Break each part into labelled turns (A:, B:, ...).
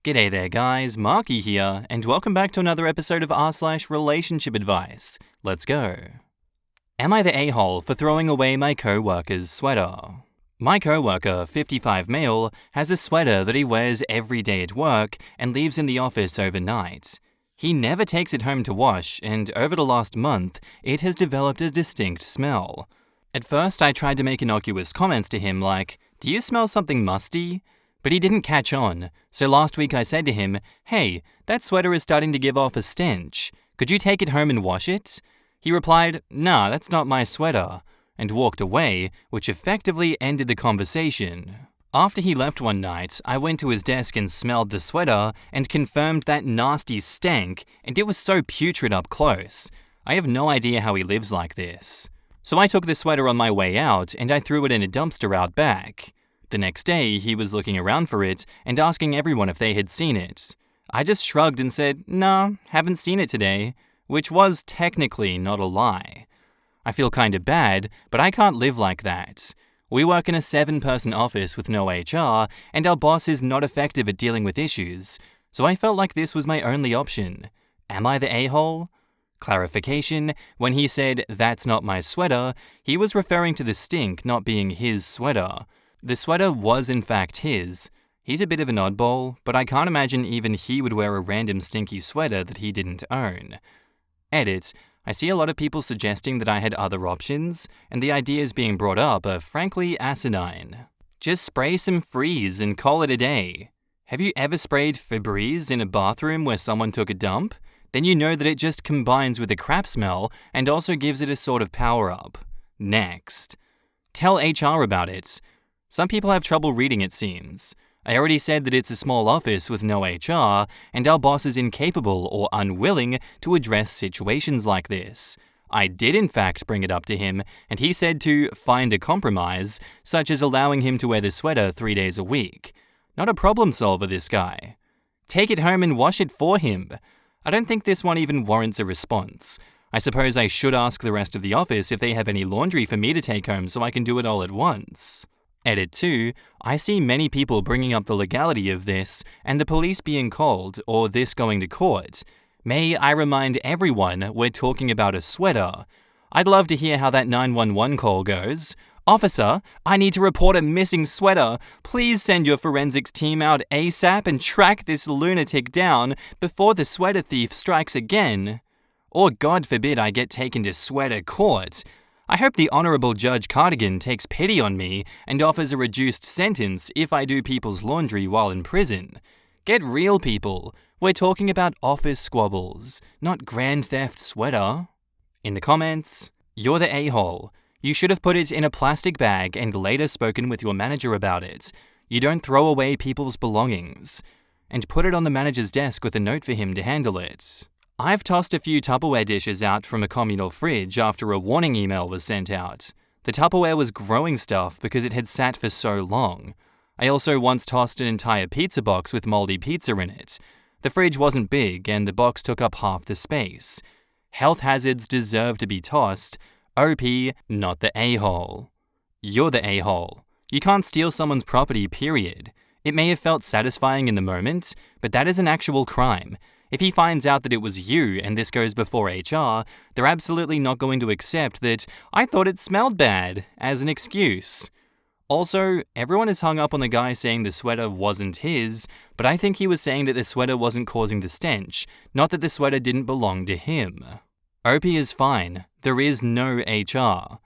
A: G'day there guys, Marky here, and welcome back to another episode of r/relationship advice. Let's go. Am I the a-hole for throwing away my co-worker's sweater? My co-worker, 55 male, has a sweater that he wears every day at work and leaves in the office overnight. He never takes it home to wash, and over the last month, it has developed a distinct smell. At first, I tried to make innocuous comments to him like, "Do you smell something musty?" But he didn't catch on, so last week I said to him, "Hey, that sweater is starting to give off a stench. Could you take it home and wash it?" He replied, "Nah, that's not my sweater," and walked away, which effectively ended the conversation. After he left one night, I went to his desk and smelled the sweater and confirmed that nasty stank, and it was so putrid up close. I have no idea how he lives like this. So I took the sweater on my way out and I threw it in a dumpster out back. The next day, he was looking around for it and asking everyone if they had seen it. I just shrugged and said, "Nah, haven't seen it today," which was technically not a lie. I feel kinda bad, but I can't live like that. We work in a 7-person office with no HR, and our boss is not effective at dealing with issues, so I felt like this was my only option. Am I the a-hole? Clarification, when he said, "That's not my sweater," he was referring to the stink not being his sweater. The sweater was in fact his. He's a bit of an oddball, but I can't imagine even he would wear a random stinky sweater that he didn't own. Edit, I see a lot of people suggesting that I had other options, and the ideas being brought up are frankly asinine. Just spray some Freeze and call it a day. Have you ever sprayed Febreze in a bathroom where someone took a dump? Then you know that it just combines with the crap smell and also gives it a sort of power-up. Next. Tell HR about it. Some people have trouble reading, it seems. I already said that it's a small office with no HR, and our boss is incapable or unwilling to address situations like this. I did in fact bring it up to him, and he said to find a compromise, such as allowing him to wear the sweater 3 days a week. Not a problem solver, this guy. Take it home and wash it for him. I don't think this one even warrants a response. I suppose I should ask the rest of the office if they have any laundry for me to take home so I can do it all at once. Edit 2, I see many people bringing up the legality of this and the police being called or this going to court. May I remind everyone we're talking about a sweater. I'd love to hear how that 911 call goes. "Officer, I need to report a missing sweater. Please send your forensics team out ASAP and track this lunatic down before the sweater thief strikes again." Or God forbid I get taken to sweater court. I hope the Honourable Judge Cardigan takes pity on me and offers a reduced sentence if I do people's laundry while in prison. Get real, people. We're talking about office squabbles, not grand theft sweater. In the comments, you're the a-hole. You should have put it in a plastic bag and later spoken with your manager about it. You don't throw away people's belongings. And put it on the manager's desk with a note for him to handle it. I've tossed a few Tupperware dishes out from a communal fridge after a warning email was sent out. The Tupperware was growing stuff because it had sat for so long. I also once tossed an entire pizza box with moldy pizza in it. The fridge wasn't big and the box took up half the space. Health hazards deserve to be tossed. OP, not the a-hole. You're the a-hole. You can't steal someone's property, period. It may have felt satisfying in the moment, but that is an actual crime. If he finds out that it was you and this goes before HR, they're absolutely not going to accept that "I thought it smelled bad" as an excuse. Also, everyone is hung up on the guy saying the sweater wasn't his, but I think he was saying that the sweater wasn't causing the stench, not that the sweater didn't belong to him. OP is fine. There is no HR.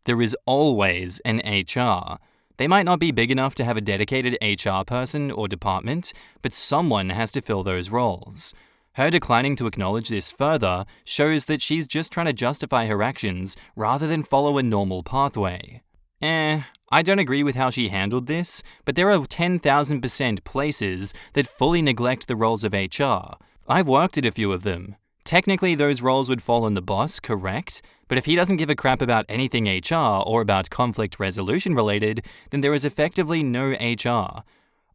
A: There is always an HR. They might not be big enough to have a dedicated HR person or department, but someone has to fill those roles. Her declining to acknowledge this further shows that she's just trying to justify her actions rather than follow a normal pathway. I don't agree with how she handled this, but there are 10,000% places that fully neglect the roles of HR. I've worked at a few of them. Technically, those roles would fall on the boss, correct? But if he doesn't give a crap about anything HR or about conflict resolution related, then there is effectively no HR.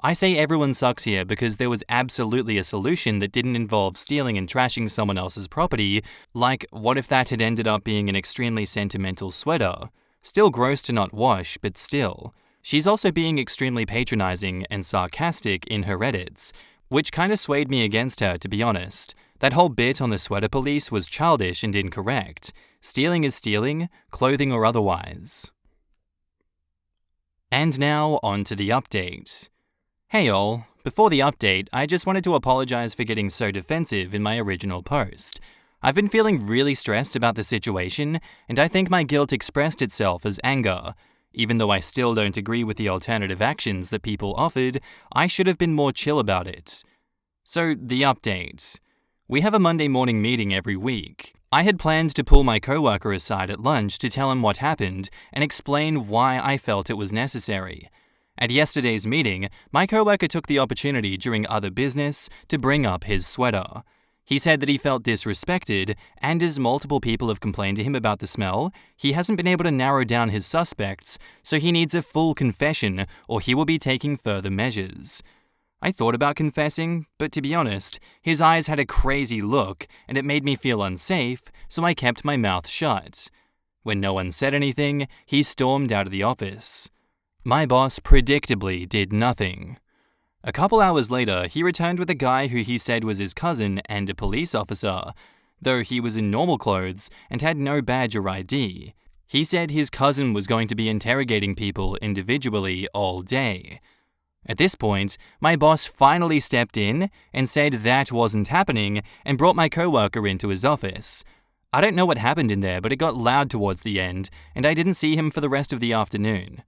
A: I say everyone sucks here because there was absolutely a solution that didn't involve stealing and trashing someone else's property, like what if that had ended up being an extremely sentimental sweater? Still gross to not wash, but still. She's also being extremely patronizing and sarcastic in her edits, Which kinda swayed me against her, to be honest. That whole bit on the sweater police was childish and incorrect. Stealing is stealing, clothing or otherwise. And now, on to the update. Hey all, before the update, I just wanted to apologize for getting so defensive in my original post. I've been feeling really stressed about the situation, and I think my guilt expressed itself as anger. Even though I still don't agree with the alternative actions that people offered, I should have been more chill about it. So, the update. We have a Monday morning meeting every week. I had planned to pull my coworker aside at lunch to tell him what happened and explain why I felt it was necessary. At yesterday's meeting, my coworker took the opportunity during other business to bring up his sweater. He said that he felt disrespected, and as multiple people have complained to him about the smell, he hasn't been able to narrow down his suspects, so he needs a full confession or he will be taking further measures. I thought about confessing, but to be honest, his eyes had a crazy look and it made me feel unsafe, so I kept my mouth shut. When no one said anything, he stormed out of the office. My boss predictably did nothing. A couple hours later, he returned with a guy who he said was his cousin and a police officer, though he was in normal clothes and had no badge or ID. He said his cousin was going to be interrogating people individually all day. At this point, my boss finally stepped in and said that wasn't happening and brought my coworker into his office. I don't know what happened in there, but it got loud towards the end, and I didn't see him for the rest of the afternoon.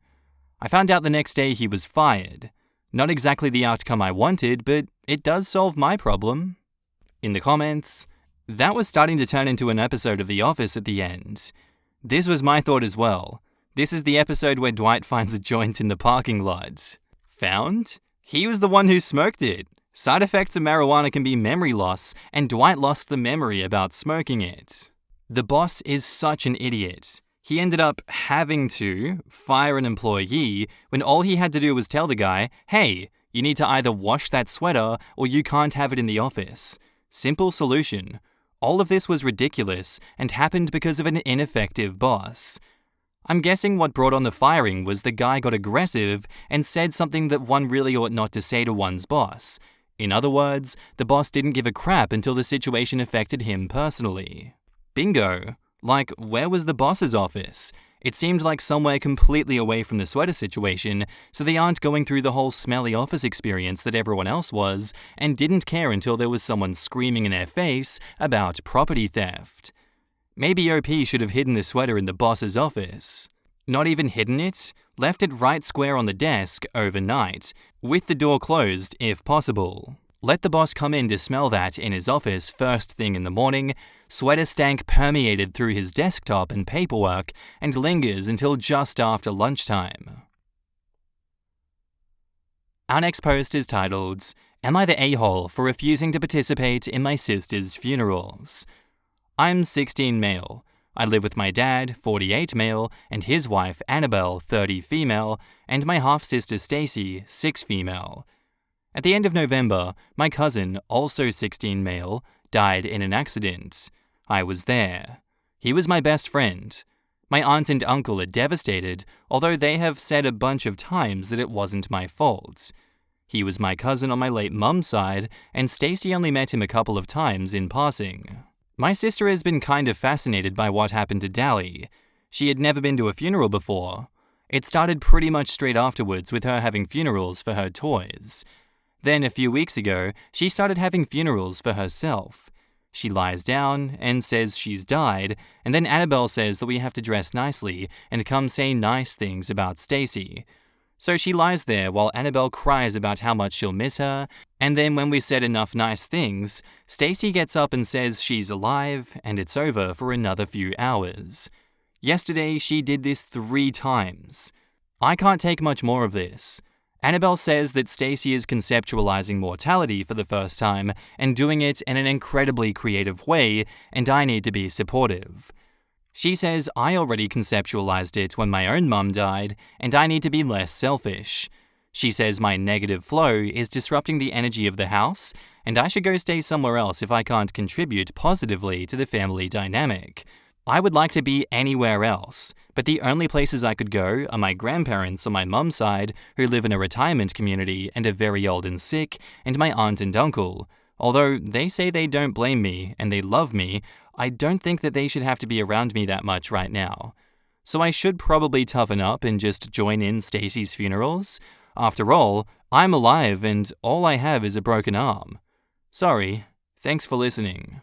A: I found out the next day he was fired. Not exactly the outcome I wanted, but it does solve my problem. In the comments, that was starting to turn into an episode of The Office at the end. This was my thought as well. This is the episode where Dwight finds a joint in the parking lot. Found? He was the one who smoked it. Side effects of marijuana can be memory loss, and Dwight lost the memory about smoking it. The boss is such an idiot. He ended up having to fire an employee when all he had to do was tell the guy, hey, you need to either wash that sweater or you can't have it in the office. Simple solution. All of this was ridiculous and happened because of an ineffective boss. I'm guessing what brought on the firing was the guy got aggressive and said something that one really ought not to say to one's boss. In other words, the boss didn't give a crap until the situation affected him personally. Bingo. Like, where was the boss's office? It seemed like somewhere completely away from the sweater situation, so they aren't going through the whole smelly office experience that everyone else was, and didn't care until there was someone screaming in their face about property theft. Maybe OP should have hidden the sweater in the boss's office. Not even hidden it, left it right square on the desk overnight, with the door closed if possible. Let the boss come in to smell that in his office first thing in the morning. Sweater stank permeated through his desktop and paperwork and lingers until just after lunchtime. Our next post is titled, Am I the a-hole for refusing to participate in my sister's funerals? I'm 16 male. I live with my dad, 48 male, and his wife Annabelle, 30 female, and my half-sister Stacy, 6 female. At the end of November, my cousin, also 16 male, died in an accident. I was there. He was my best friend. My aunt and uncle are devastated, although they have said a bunch of times that it wasn't my fault. He was my cousin on my late mum's side, and Stacy only met him a couple of times in passing. My sister has been kind of fascinated by what happened to Dally. She had never been to a funeral before. It started pretty much straight afterwards with her having funerals for her toys. Then, a few weeks ago, she started having funerals for herself. She lies down and says she's died, and then Annabelle says that we have to dress nicely and come say nice things about Stacy. So she lies there while Annabelle cries about how much she'll miss her, and then when we said enough nice things, Stacy gets up and says she's alive and it's over for another few hours. Yesterday, she did this 3 times. I can't take much more of this. Annabelle says that Stacy is conceptualizing mortality for the first time and doing it in an incredibly creative way, and I need to be supportive. She says I already conceptualized it when my own mum died, and I need to be less selfish. She says my negative flow is disrupting the energy of the house, and I should go stay somewhere else if I can't contribute positively to the family dynamic. I would like to be anywhere else, but the only places I could go are my grandparents on my mum's side, who live in a retirement community and are very old and sick, and my aunt and uncle. Although they say they don't blame me and they love me, I don't think that they should have to be around me that much right now. So I should probably toughen up and just join in Stacy's funerals. After all, I'm alive and all I have is a broken arm. Sorry. Thanks for listening.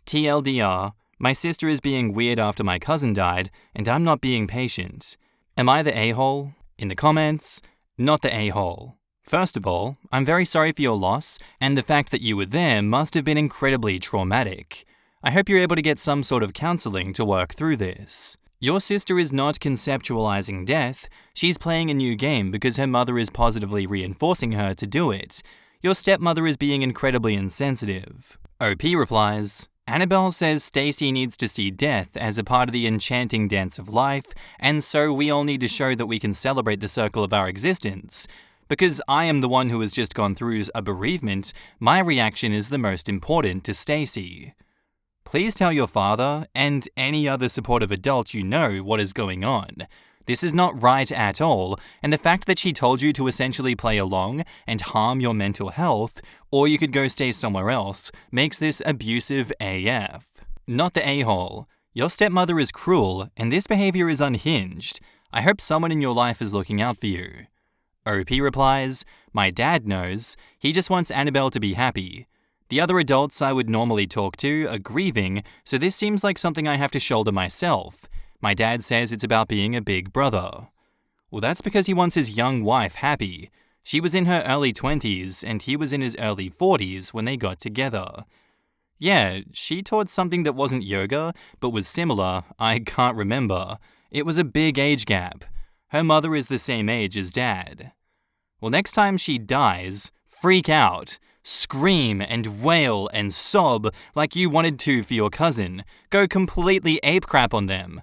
A: TLDR, my sister is being weird after my cousin died, and I'm not being patient. Am I the a-hole? In the comments, not the a-hole. First of all, I'm very sorry for your loss, and the fact that you were there must have been incredibly traumatic. I hope you're able to get some sort of counseling to work through this. Your sister is not conceptualizing death, she's playing a new game because her mother is positively reinforcing her to do it. Your stepmother is being incredibly insensitive. OP replies, Annabelle says Stacy needs to see death as a part of the enchanting dance of life, and so we all need to show that we can celebrate the circle of our existence. Because I am the one who has just gone through a bereavement, my reaction is the most important to Stacy. Please tell your father, and any other supportive adult you know, what is going on. This is not right at all, and the fact that she told you to essentially play along and harm your mental health, or you could go stay somewhere else, makes this abusive AF. Not the a-hole. Your stepmother is cruel, and this behavior is unhinged. I hope someone in your life is looking out for you. OP replies, my dad knows. He just wants Annabelle to be happy. The other adults I would normally talk to are grieving, so this seems like something I have to shoulder myself. My dad says it's about being a big brother. Well, that's because he wants his young wife happy. She was in her early 20s, and he was in his early 40s when they got together. Yeah, she taught something that wasn't yoga, but was similar. I can't remember. It was a big age gap. Her mother is the same age as Dad. Well, next time she dies, freak out. Scream and wail and sob like you wanted to for your cousin. Go completely apecrap on them.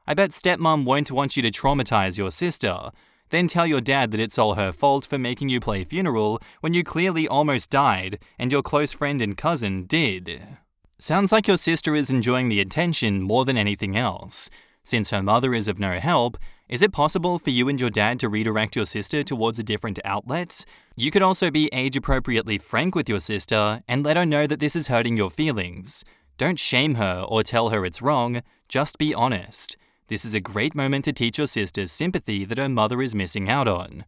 A: I bet stepmom won't want you to traumatize your sister. Then tell your dad that it's all her fault for making you play funeral when you clearly almost died and your close friend and cousin did. Sounds like your sister is enjoying the attention more than anything else. Since her mother is of no help, is it possible for you and your dad to redirect your sister towards a different outlet? You could also be age-appropriately frank with your sister and let her know that this is hurting your feelings. Don't shame her or tell her it's wrong, just be honest. This is a great moment to teach your sister sympathy that her mother is missing out on.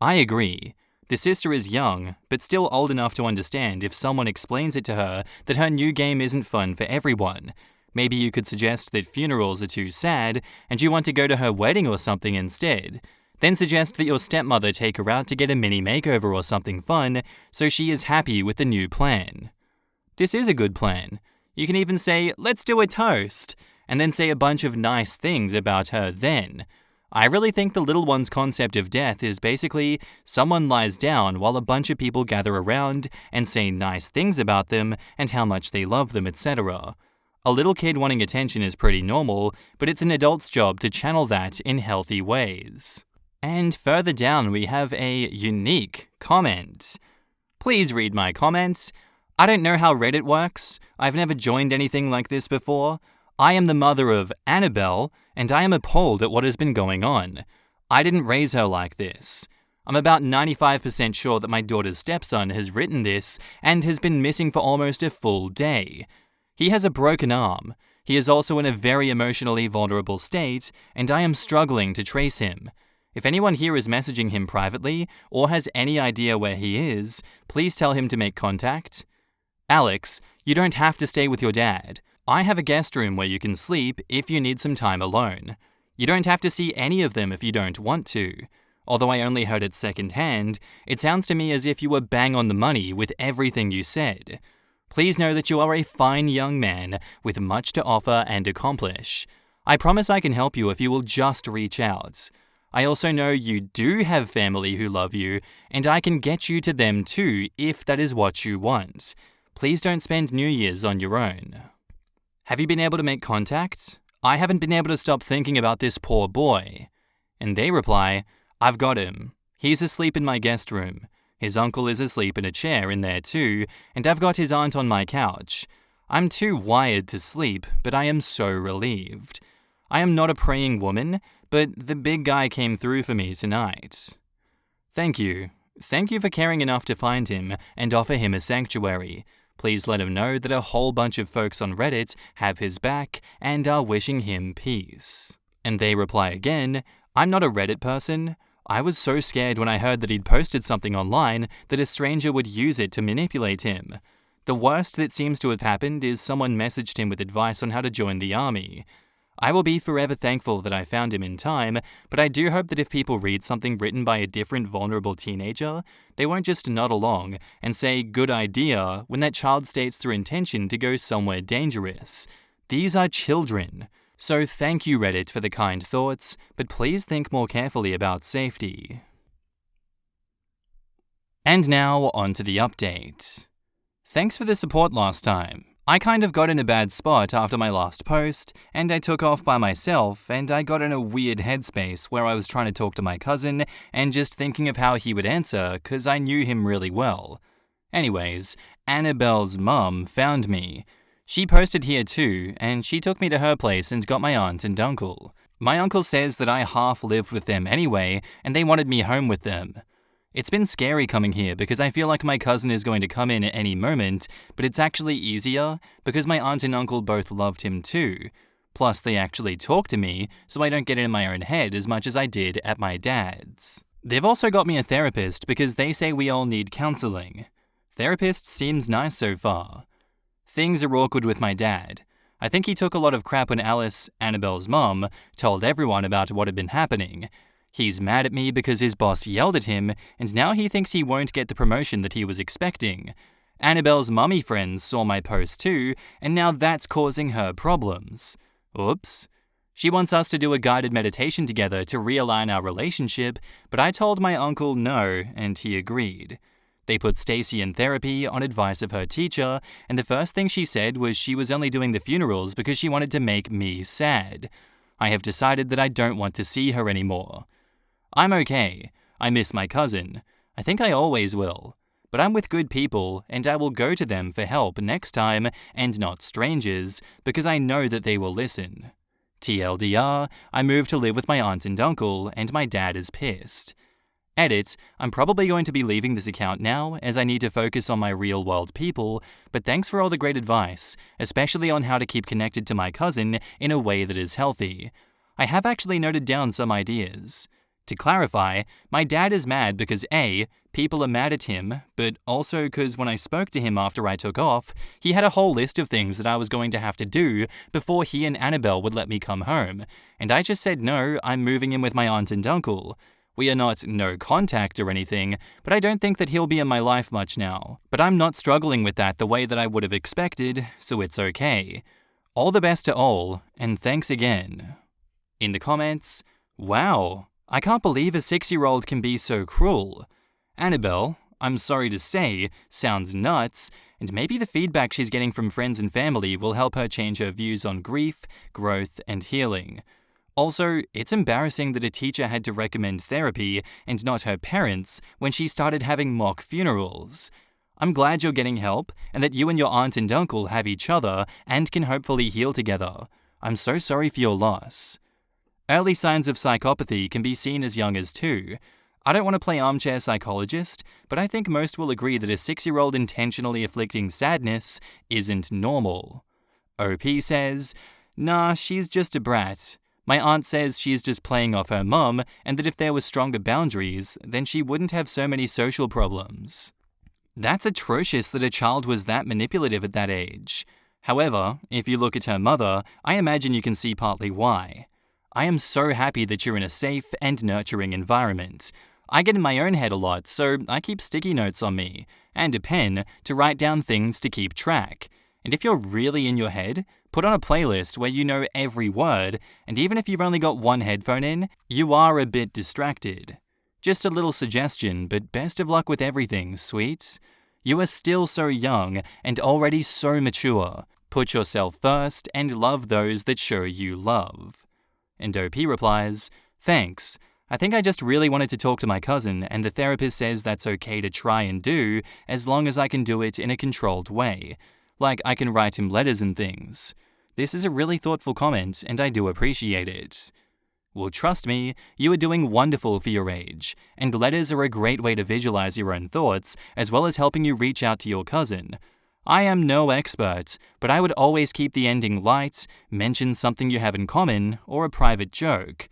A: I agree. The sister is young, but still old enough to understand if someone explains it to her that her new game isn't fun for everyone. Maybe you could suggest that funerals are too sad and you want to go to her wedding or something instead. Then suggest that your stepmother take her out to get a mini makeover or something fun so she is happy with the new plan. This is a good plan. You can even say, let's do a toast, and then say a bunch of nice things about her then. I really think the little one's concept of death is basically someone lies down while a bunch of people gather around and say nice things about them and how much they love them, etc. A little kid wanting attention is pretty normal, but it's an adult's job to channel that in healthy ways. And further down we have a unique comment. Please read my comments. I don't know how Reddit works. I've never joined anything like this before. I am the mother of Annabelle, and I am appalled at what has been going on. I didn't raise her like this. I'm about 95% sure that my daughter's stepson has written this and has been missing for almost a full day. He has a broken arm. He is also in a very emotionally vulnerable state, and I am struggling to trace him. If anyone here is messaging him privately or has any idea where he is, please tell him to make contact. Alex, you don't have to stay with your dad. I have a guest room where you can sleep if you need some time alone. You don't have to see any of them if you don't want to. Although I only heard it secondhand, it sounds to me as if you were bang on the money with everything you said. Please know that you are a fine young man with much to offer and accomplish. I promise I can help you if you will just reach out. I also know you do have family who love you, and I can get you to them too if that is what you want. Please don't spend New Year's on your own. Have you been able to make contact? I haven't been able to stop thinking about this poor boy. And they reply, I've got him. He's asleep in my guest room. His uncle is asleep in a chair in there too, and I've got his aunt on my couch. I'm too wired to sleep, but I am so relieved. I am not a praying woman, but the big guy came through for me tonight. Thank you. Thank you for caring enough to find him and offer him a sanctuary. Please let him know that a whole bunch of folks on Reddit have his back and are wishing him peace. And they reply again, I'm not a Reddit person. I was so scared when I heard that he'd posted something online that a stranger would use it to manipulate him. The worst that seems to have happened is someone messaged him with advice on how to join the army. I will be forever thankful that I found him in time, but I do hope that if people read something written by a different vulnerable teenager, they won't just nod along and say good idea when that child states their intention to go somewhere dangerous. These are children. So thank you Reddit for the kind thoughts, but please think more carefully about safety. And now on to the update. Thanks for the support last time. I kind of got in a bad spot after my last post, and I took off by myself, and I got in a weird headspace where I was trying to talk to my cousin and just thinking of how he would answer cause I knew him really well. Anyways, Annabelle's mum found me. She posted here too, and she took me to her place and got my aunt and uncle. My uncle says that I half lived with them anyway, and they wanted me home with them. It's been scary coming here because I feel like my cousin is going to come in at any moment, but it's actually easier because my aunt and uncle both loved him too. Plus, they actually talk to me, so I don't get in my own head as much as I did at my dad's. They've also got me a therapist because they say we all need counseling. Therapist seems nice so far. Things are awkward with my dad. I think he took a lot of crap when Alice, Annabelle's mum, told everyone about what had been happening. He's mad at me because his boss yelled at him, and now he thinks he won't get the promotion that he was expecting. Annabelle's mummy friends saw my post too, and now that's causing her problems. Oops. She wants us to do a guided meditation together to realign our relationship, but I told my uncle no, and he agreed. They put Stacy in therapy on advice of her teacher, and the first thing she said was she was only doing the funerals because she wanted to make me sad. I have decided that I don't want to see her anymore. I'm okay. I miss my cousin. I think I always will. But I'm with good people, and I will go to them for help next time, and not strangers, because I know that they will listen. TLDR, I moved to live with my aunt and uncle, and my dad is pissed. Edit, I'm probably going to be leaving this account now, as I need to focus on my real-world people, but thanks for all the great advice, especially on how to keep connected to my cousin in a way that is healthy. I have actually noted down some ideas. To clarify, my dad is mad because A, people are mad at him, but also because when I spoke to him after I took off, he had a whole list of things that I was going to have to do before he and Annabelle would let me come home, and I just said no, I'm moving in with my aunt and uncle. We are not no contact or anything, but I don't think that he'll be in my life much now. But I'm not struggling with that the way that I would have expected, so it's okay. All the best to all, and thanks again. In the comments, wow. I can't believe a 6-year-old can be so cruel. Annabelle, I'm sorry to say, sounds nuts, and maybe the feedback she's getting from friends and family will help her change her views on grief, growth, and healing. Also, it's embarrassing that a teacher had to recommend therapy and not her parents when she started having mock funerals. I'm glad you're getting help and that you and your aunt and uncle have each other and can hopefully heal together. I'm so sorry for your loss. Early signs of psychopathy can be seen as young as 2. I don't want to play armchair psychologist, but I think most will agree that a 6-year-old intentionally afflicting sadness isn't normal. OP says, nah, she's just a brat. My aunt says she's just playing off her mum and that if there were stronger boundaries, then she wouldn't have so many social problems. That's atrocious that a child was that manipulative at that age. However, if you look at her mother, I imagine you can see partly why. I am so happy that you're in a safe and nurturing environment. I get in my own head a lot, so I keep sticky notes on me, and a pen to write down things to keep track. And if you're really in your head, put on a playlist where you know every word, and even if you've only got one headphone in, you are a bit distracted. Just a little suggestion, but best of luck with everything, sweet. You are still so young and already so mature. Put yourself first and love those that show you love. And OP replies, thanks. I think I just really wanted to talk to my cousin, and the therapist says that's okay to try and do as long as I can do it in a controlled way. Like I can write him letters and things. This is a really thoughtful comment, and I do appreciate it. Well, trust me, you are doing wonderful for your age, and letters are a great way to visualize your own thoughts, as well as helping you reach out to your cousin. I am no expert, but I would always keep the ending light, mention something you have in common, or a private joke.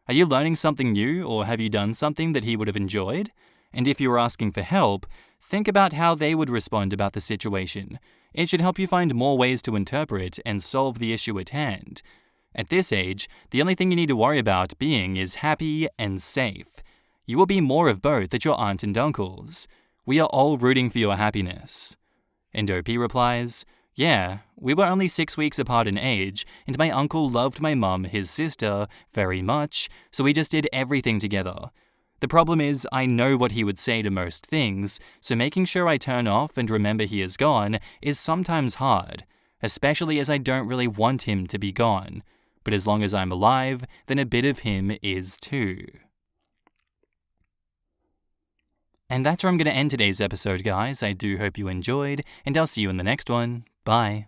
A: Are you learning something new, or have you done something that he would have enjoyed? And if you are asking for help, think about how they would respond about the situation. It should help you find more ways to interpret and solve the issue at hand. At this age, the only thing you need to worry about being is happy and safe. You will be more of both at your aunt and uncle's. We are all rooting for your happiness. And OP replies, yeah, we were only 6 weeks apart in age, and my uncle loved my mum, his sister, very much, so we just did everything together. The problem is, I know what he would say to most things, so making sure I turn off and remember he is gone is sometimes hard, especially as I don't really want him to be gone. But as long as I'm alive, then a bit of him is too. And that's where I'm going to end today's episode, guys. I do hope you enjoyed, and I'll see you in the next one. Bye.